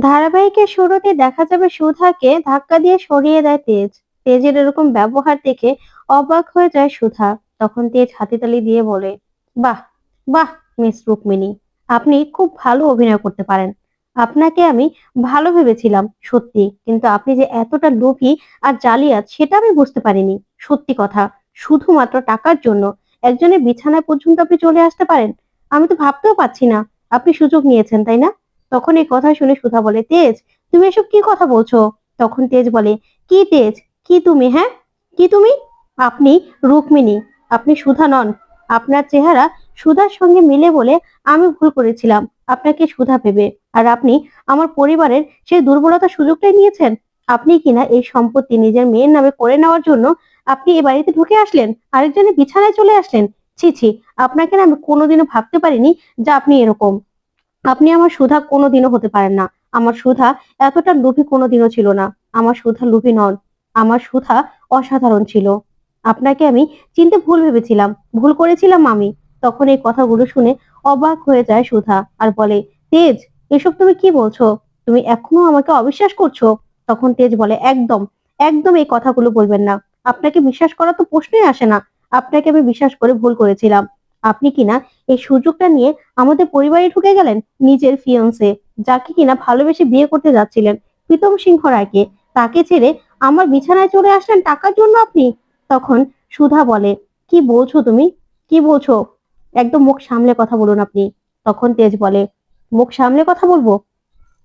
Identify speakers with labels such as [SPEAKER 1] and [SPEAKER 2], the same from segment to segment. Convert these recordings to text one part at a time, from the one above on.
[SPEAKER 1] ধারাবাহিকের শুরুতে দেখা যাবে সুধাকে ধাক্কা দিয়ে সরিয়ে দেয় তেজ। তেজের এরকম ব্যবহার দেখে অবাক হয়ে যায় সুধা। তখন তেজ হাতিতালি দিয়ে বলে, বাহ, বাহ, মিস রুকমিনী, আপনি খুব ভালো অভিনয় করতে পারেন। আপনাকে আমি ভালো ভেবেছিলাম সত্যি, কিন্তু আপনি যে এতটা লোভী আর জালিয়াত সেটা আমি বুঝতে পারিনি। সত্যি কথা, শুধুমাত্র টাকার জন্য একজনের বিছানায় পর্যন্ত আপনি চলে আসতে পারেন, আমি তো ভাবতেও পারছি না। আপনি সুযোগ নিয়েছেন, তাই না? তখন এই কথা শুনে সুধা বলে, তেজ, তুমি এসব কি কথা বলছো? তখন তেজ বলে, কি তেজ, কি তুমি, হ্যাঁ, কি তুমি? আপনি রুক্মিণী, আপনি সুধা নন। আপনার চেহারা সুধার সঙ্গে মিলে বলে আমি ভুল করেছিলাম আপনাকে সুধা ভেবে। আর আপনি আমার পরিবারের সেই দুর্বলতার সুযোগটাই নিয়েছেন। আপনি কিনা এই সম্পত্তি নিজের মেয়ের নামে করে নেওয়ার জন্য আপনি এ বাড়িতে ঢুকে আসলেন, আরেকজনের বিছানায় চলে আসলেন। ছি ছি, আপনাকে না আমি কোনোদিনও ভাবতে পারিনি যে আপনি এরকম। আপনি আমার সুধা কোনোদিনও হতে পারেন না। আমার সুধা এতটা লোভী কোনোদিনও ছিল না। আমার সুধা লোভী নন। আমার সুধা অসাধারণ ছিল। আপনাকে আমি চিনতে ভুল ভেবেছিলাম, ভুল করেছিলাম আমি। তখন এই কথাগুলো শুনে অবাক হয়ে যায় সুধা আর বলে, তেজ, এসব তুমি কি বলছো? তুমি এখনো আমাকে অবিশ্বাস করছো? তখন তেজ বলে, একদম, একদম এই কথাগুলো বলবেন না। আপনাকে বিশ্বাস করা তো প্রশ্নই আসে না। আপনাকে আমি বিশ্বাস করে ভুল করেছিলাম। আপনি কিনা এই সুযোগটা নিয়ে আমাদের পরিবারে ঢুকে গেলেন। নিজের ফিয়ন্সে, যাকে কিনা ভালোবেসে বিয়ে করতে যাচ্ছিলেন, প্রীতম সিংহ রায়কে, তাকে ছেড়ে আমার বিছানায় চলে আসলেন টাকার জন্য আপনি। তখন সুধা বলে, কি বলছো তুমি, কি বলছো? একদম মুখ সামলে কথা বলুন আপনি। তখন তেজ বলে, মুখ সামলে কথা বলবো?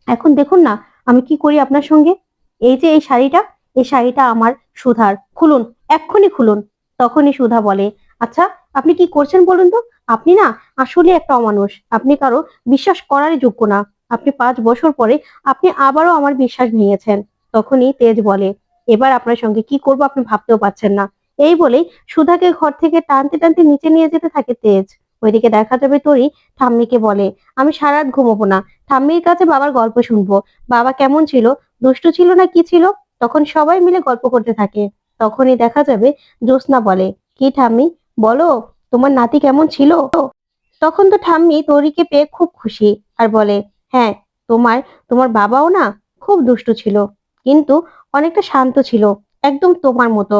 [SPEAKER 1] এখন দেখুন না আমি কি করি আপনার সঙ্গে। এই যে এই শাড়িটা, এই শাড়িটা আমার সুধার, খুলুন, এক্ষুনি খুলুন। তখনই সুধা বলে, আচ্ছা, আপনি কি করছেন বলুন তো? আপনি না আসলে একটা অমানুষ। আপনি কারো বিশ্বাস করারই যোগ্য না। আপনি 5 বছর পরে আপনি আবারও আমার বিশ্বাস ভেঙেছেন। তখনই তেজ বলে, এবার আপনার সঙ্গে কি করব আপনি ভাবতেও পারছেন না। এই বলেই সুধাকে ঘর থেকে টানতে টানতে নিচে নিয়ে যেতে থাকে তেজ। ওইদিকে দেখা যাবে তরি ঠাম্মিকে বলে, আমি সারা রাত ঘুমোবো না, ঠাম্মির কাছে বাবার গল্প শুনবো। বাবা কেমন ছিল, দুষ্টু ছিল না কি ছিল। তখন সবাই মিলে গল্প করতে থাকে। তখনই দেখা যাবে জ্যোৎস্না বলে, কি ঠাম্মি, বলো, তোমার নাতি কেমন ছিল? তখন তো ঠাম্মি তরিকে পেয়ে খুব খুশি আর বলে, হ্যাঁ, তোমার তোমার বাবাও না খুব দুষ্টু ছিল, কিন্তু অনেকটা শান্ত ছিল, একদম তোমার মতো,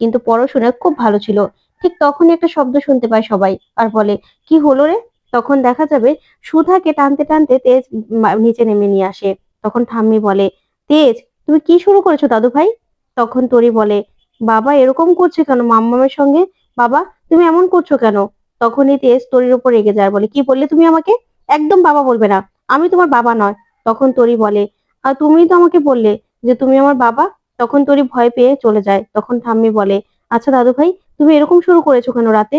[SPEAKER 1] কিন্তু পড়াশোনায় খুব ভালো ছিল। ঠিক তখনই একটা শব্দ শুনতে পায় সবাই আর বলে, কি হলো রে? তখন দেখা যাবে সুধাকে টানতে টানতে তেজ নিচে নেমে নিয়ে আসে। তখন ঠাম্মি বলে, তেজ, তুমি কি শুরু করেছো দাদু ভাই? তখন তরি বলে, বাবা এরকম করছে কেন মাম্মামের সঙ্গে? বাবা, তুমি এমন করছো কেন? তখনই তেজ তরির উপর রেগে যায় আর বলে, কি বললে তুমি আমাকে? একদম বাবা বলবে না, আমি তোমার বাবা নয়। তখন তরি বলে, আর তুমিই তো আমাকে বললে যে তুমি আমার বাবা। তখন তরি ভয় পেয়ে চলে যায়। তখন ঠাম্মি বলে, আচ্ছা দাদু ভাই, তুমি এরকম শুরু করেছো কেন রাতে?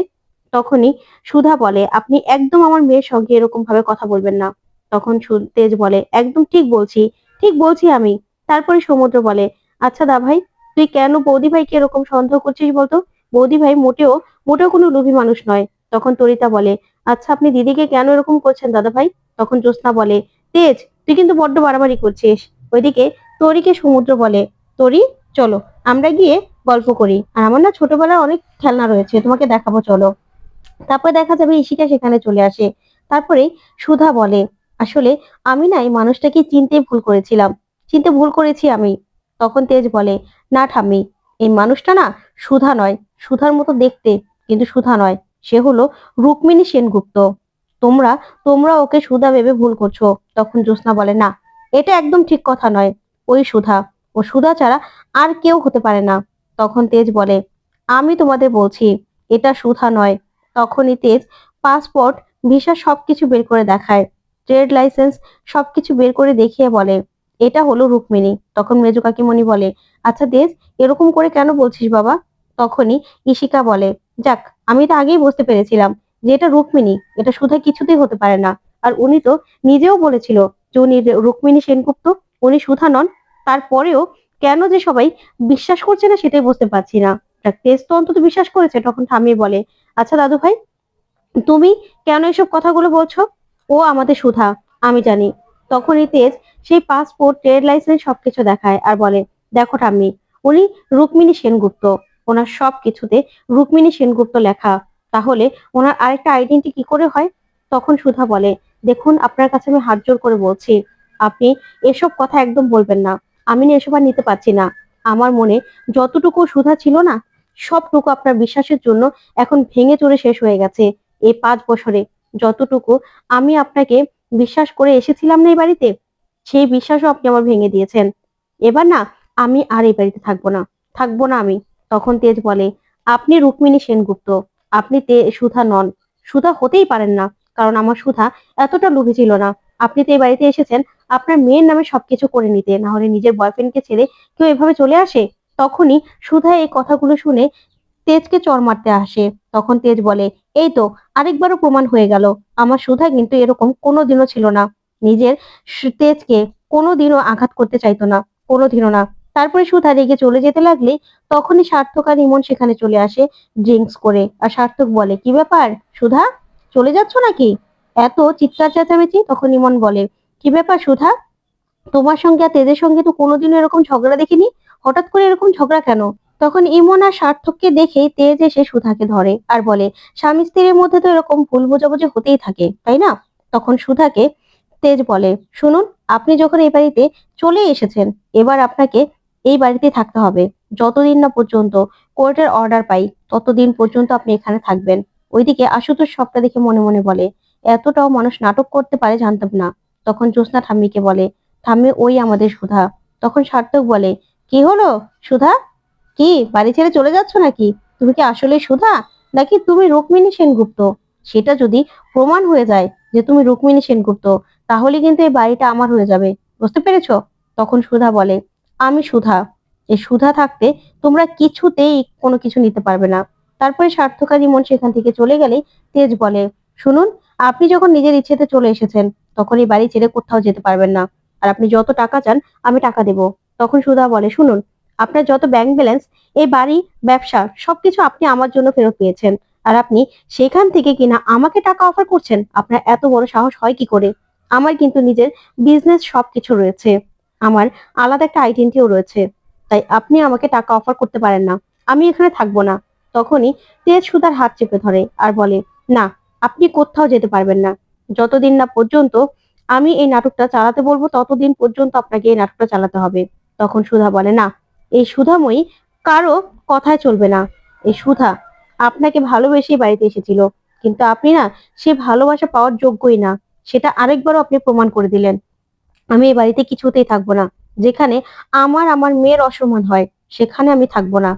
[SPEAKER 1] তখনই সুধা বলে, আপনি একদম আমার মেয়ের সঙ্গে এরকম ভাবে কথা বলবেন না। তখন তেজ বলে, একদম ঠিক বলছি, ঠিক বলছি আমি। তারপরে সমুদ্র বলে, আচ্ছা দা ভাই, তুই কেন বৌদি ভাইকে এরকম সন্দেহ করছিস বলতো? বৌদি ভাই মোটেও মোটেও কোনো লোভী মানুষ নয়। তখন তরিতা বলে, আচ্ছা আপনি দিদিকে কেন এরকম করছেন দাদা ভাই? তখন জ্যোৎস্না বলে, তেজ, তুই কিন্তু বড্ড বাড়াবাড়ি করছিস। ওইদিকে তরিকে সমুদ্র বলে, তরি, চলো আমরা গিয়ে গল্প করি, আর আমার না ছোটবেলার অনেক খেলনা রয়েছে, তোমাকে দেখাবো, চলো। তারপরে দেখা যাবে ঈশিকা সেখানে চলে আসে। তারপরে সুধা বলে, আসলে আমি না এই মানুষটাকে চিনতে ভুল করেছিলাম, চিনতে ভুল করেছি আমি। তখন তেজ বলে, না ঠাম্মি, এই মানুষটা না সুধা নয়, সুধার মতো দেখতে, কিন্তু সুধা নয়, সে হলো রুক্মিণী সেনগুপ্ত। তোমরা তোমরা ওকে সুধা ভেবে ভুল করছো। তখন জ্যোৎস্না বলে, না, এটা একদম ঠিক কথা নয়। ওই সুধা, ও সুধা ছাড়া আর কেউ হতে পারে না। তখন তেজ বলে, আমি তোমাদের বলছি, এটা সুধা নয়। তখনই তেজ পাসপোর্ট, ভিসা সবকিছু বের করে দেখায়, ট্রেড লাইসেন্স সবকিছু বের করে দেখিয়ে বলে, এটা হলো রুক্মিণী। তখন মেজো কাকিমণি বলে, আচ্ছা তেজ, এরকম করে কেন বলছিস বাবা? তখনই ঈশিকা বলে, যাক, আমি তো আগেই বুঝতে পেরেছিলাম যে এটা রুক্মিণী, এটা সুধা কিছুতেই হতে পারে না। আর উনি তো নিজেও বলেছিল যে উনি রুক্মিণী সেনগুপ্ত, উনি সুধা নন। তারপরেও কেন যে সবাই বিশ্বাস করছে না সেটাই বুঝতে পারছি না। তেজ তো অন্তত বিশ্বাস করেছে। তখন থামিয়ে বলে, আচ্ছা দাদু ভাই, তুমি কেন এসব কথাগুলো বলছো? ও আমাদের সুধা, আমি জানি। তখনই তেজ সেই পাসপোর্ট, ট্রেড লাইসেন্স সবকিছু দেখায় আর বলে, দেখো ঠাম্মি, উনি রুক্মিণী সেনগুপ্ত, ওনার সব কিছুতে রুক্মিণী সেনগুপ্ত লেখা। তাহলে ওনার আরেকটা আইডেন্টি কি করে হয়? তখন সুধা বলে, দেখুন আপনার কাছে আমি হাত জোর করে বলছি, আপনি এসব কথা একদম বলবেন না। আমি না এসব আর নিতে পারছি না। আমার মনে যতটুকু সুধা ছিল না, সবটুকু আপনার বিশ্বাসের জন্য এখন ভেঙে চুরে শেষ হয়ে গেছে। এই 5 বছরে যতটুকু আমি আপনাকে বিশ্বাস করে এসেছিলাম না এই বাড়িতে, সেই বিশ্বাসও আপনি আমার ভেঙে দিয়েছেন। এবার না আমি আর এই বাড়িতে থাকবো না, থাকবো না আমি। তখন তেজ বলে, আপনি রুক্মিণী সেনগুপ্ত, আপনি সুধা নন। সুধা হতেই পারেন না, কারণ আমার সুধা এতটা লোভী ছিল না। আপনি তো এই বাড়িতে এসেছেন আপনার মেয়ের নামে সবকিছু করে নিতে, না হলে নিজের বয়ফ্রেন্ডকে ছেড়ে কেউ এভাবে চলে আসে? তখনই সুধা এই কথাগুলো শুনে তেজকে চড় মারতে আসে। তখন তেজ বলে, এই তো আরেকবারও প্রমাণ হয়ে গেল, আমার সুধা কিন্তু এরকম কোনোদিনও ছিল না। নিজের তেজকে কোনোদিনও আঘাত করতে চাইতো না, কোনোদিনও না। তারপরে সুধা রেগে চলে যেতে লাগলে তখনই সার্থক আর ইমন সেখানে চলে আসে ড্রিঙ্কস করে। আর সার্থক বলে, কি ব্যাপার সুধা, চলে যাচ্ছ নাকি? এত চিৎকার চেঁচামেচি। তখন ইমন বলে, কি ব্যাপার সুধা, তোমার সঙ্গে আর তেজের সঙ্গে তো কোনোদিনও এরকম ঝগড়া দেখিনি, হঠাৎ করে এরকম ঝগড়া কেন? তখন ইমন আর সার্থককে দেখেই তেজ এসে সুধাকে ধরে আর বলে, স্বামী স্ত্রীর মধ্যে তো এরকম ভুল বোঝাবুঝি হতেই থাকে, তাই না? তখন সুধাকে তেজ বলে, শুনুন, আপনি যখন এই বাড়িতে চলে এসেছেন, এবার আপনাকে এই বাড়িতে থাকতে হবে। যতদিন না পর্যন্ত কোর্টের অর্ডার পাই, ততদিন পর্যন্ত আপনি এখানে থাকবেন। ওইদিকে আশুতোষ সবটা দেখে মনে মনে বলে, এতটাও মানুষ নাটক করতে পারে জানতাম না। তখন জ্যোৎস্না ঠাম্মিকে বলে, ঠাম্মি ওই আমাদের সুধা। তখন সার্থক বলে, কি হলো সুধা, কি বাড়ি ছেড়ে চলে যাচ্ছ নাকি? তুমি কি আসলে সুধা, নাকি তুমি রুক্মিণী সেনগুপ্ত? সেটা যদি প্রমাণ হয়ে যায় যে তুমি রুক্মিণী সেনগুপ্ত, তাহলে কিন্তু এই বাড়িটা আমার হয়ে যাবে, বুঝতে পেরেছো? তখন সুধা বলে, আমি সুধা, এই সুধা থাকতে তোমরা কিছুতেই কোনো কিছু নিতে পারবে না। তারপরে সার্থক আর ইমন সেখান থেকে চলে গেলে তেজ বলে, শুনুন, আপনি যখন নিজের ইচ্ছেতে চলে এসেছেন, তখন এই বাড়ি ছেড়ে কোথাও যেতে পারবেন না। আর আপনি যত টাকা চান আমি টাকা দেব। তখন সুধা বলে, শুনুন, আপনার যত ব্যাংক ব্যালেন্স, এই বাড়ি, ব্যবসা সবকিছু আপনি আমার জন্য ফেরত পেয়েছেন। আর আপনি সেখান থেকে কিনা আমাকে টাকা অফার করছেন? আপনার এত বড় সাহস হয় কি করে? আমার কিন্তু নিজের বিজনেস সবকিছু রয়েছে, আমার আলাদা একটা আইডেন্টিটিও রয়েছে, তাই আপনি আমাকে টাকা অফার করতে পারেন না। আমি এখানে থাকবো না। তখনই তেজ সুধার হাত চেপে ধরে আর বলে, না, আপনি কোথাও যেতে পারবেন না। যতদিন না পর্যন্ত আমি এই নাটকটা চালাতে বলবো, ততদিন পর্যন্ত আপনাকে এই নাটকটা চালাতে হবে। তখন সুধা বলে, না, এই সুধাময়ী কারো কথায় চলবে না। এই সুধা আপনাকে ভালোবেসেই বাড়িতে এসেছিল, কিন্তু আপনি না সে ভালোবাসা পাওয়ার যোগ্যই না। সেটা আরেকবারও আপনি প্রমাণ করে দিলেন। আমি এই বাড়িতে কিছুতেই থাকবো না। যেখানে আমার মেয়ের অসম্মান হয়, সেখানে আমি থাকবো না।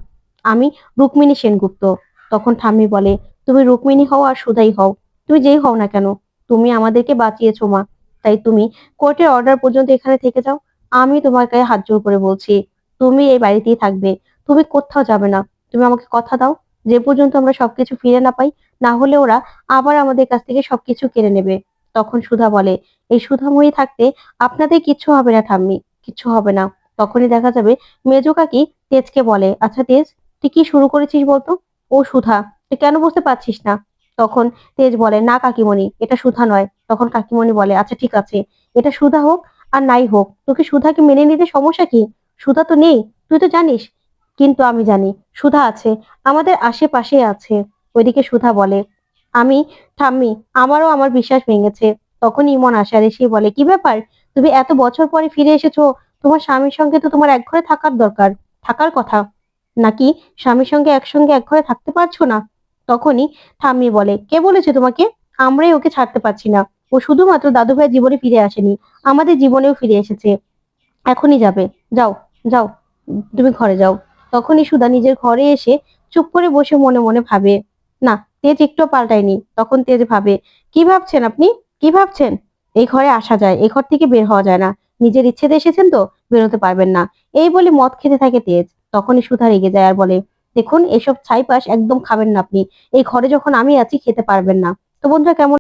[SPEAKER 1] আমি রুক্মিণী সেনগুপ্ত। তখন ঠাম্মি বলে, তুমি রুক্মিণী হও আর সুধাই হও, তুমি যেই হও না কেন, তুমি আমাদেরকে বাঁচিয়েছো মা। তাই তুমি কোর্টের অর্ডার পর্যন্ত এখানে থেকে যাও। আমি তোমার গায়ে হাত জোর করে বলছি, তুমি এই বাড়িতেই থাকবে, তুমি কোথাও যাবে না। তুমি আমাকে কথা দাও, যে পর্যন্ত আমরা সবকিছু ফিরে না পাই, না হলে ওরা আবার আমাদের কাছ থেকে সবকিছু কেড়ে নেবে। তখন সুধা বলে, এই সুধাময়ী থাকতে আপনাদের কিচ্ছু হবে না ঠাম্মি, কিচ্ছু হবে না। তখনই দেখা যাবে মেজো কাকি তেজকে বলে, আচ্ছা তেজ, তুই কি শুরু করেছিস বলতো? ও সুধা, তুই কেন বুঝতে পারছিস না? তখন তেজ বলে, না কাকিমণি, এটা সুধা নয়। তখন কাকিমণি বলে, আচ্ছা ঠিক আছে, এটা সুধা হোক আর নাই হোক, তোকে সুধাকে মেনে নিতে সমস্যা কি? সুধা তো নেই, তুই তো জানিস। কিন্তু আমি জানি সুধা আছে, আমাদের আশেপাশে আছে। ওইদিকে সুধা বলে, আমি ঠাম্মি, আমারও আমার বিশ্বাস ভেঙেছে। তখন ইমন আসে আর এসে বলে, কি ব্যাপার, তুমি এত বছর পরে ফিরে এসেছো, তোমার স্বামীর সঙ্গে তো তোমার এক ঘরে থাকার দরকার, থাকার কথা, নাকি স্বামীর সঙ্গে একসঙ্গে এক ঘরে থাকতে পারছো না? তখনই ঠাম্মি বলে, কে বলেছে তোমাকে? আমরাই ওকে ছাড়তে পারছি না। ও শুধুমাত্র দাদু ভাইয়ের জীবনে ফিরে আসেনি, আমাদের জীবনেও ফিরে এসেছে। এখনই যাবে, যাও, যাও, তুমি ঘরে যাও। তখনই সুধা নিজের ঘরে এসে চুপ করে বসে মনে মনে ভাবে, না, তেজ একটু পাল্টায়নি। তখন তেজ ভাবে, কি ভাবছেন আপনি, কি ভাবছেন? এই ঘরে আসা যায়, এই ঘর থেকে বের হওয়া যায় না। নিজের ইচ্ছেতে এসেছেন তো বেরোতে পারবেন না। এই বলে মদ খেতে থাকে তেজ। তখনই সুধা রেগে যায় আর বলে, দেখুন, এসব ছাইপাশ একদম খাবেন না আপনি। এই ঘরে যখন আমি আছি খেতে পারবেন না। তো বন্ধুরা, কেমন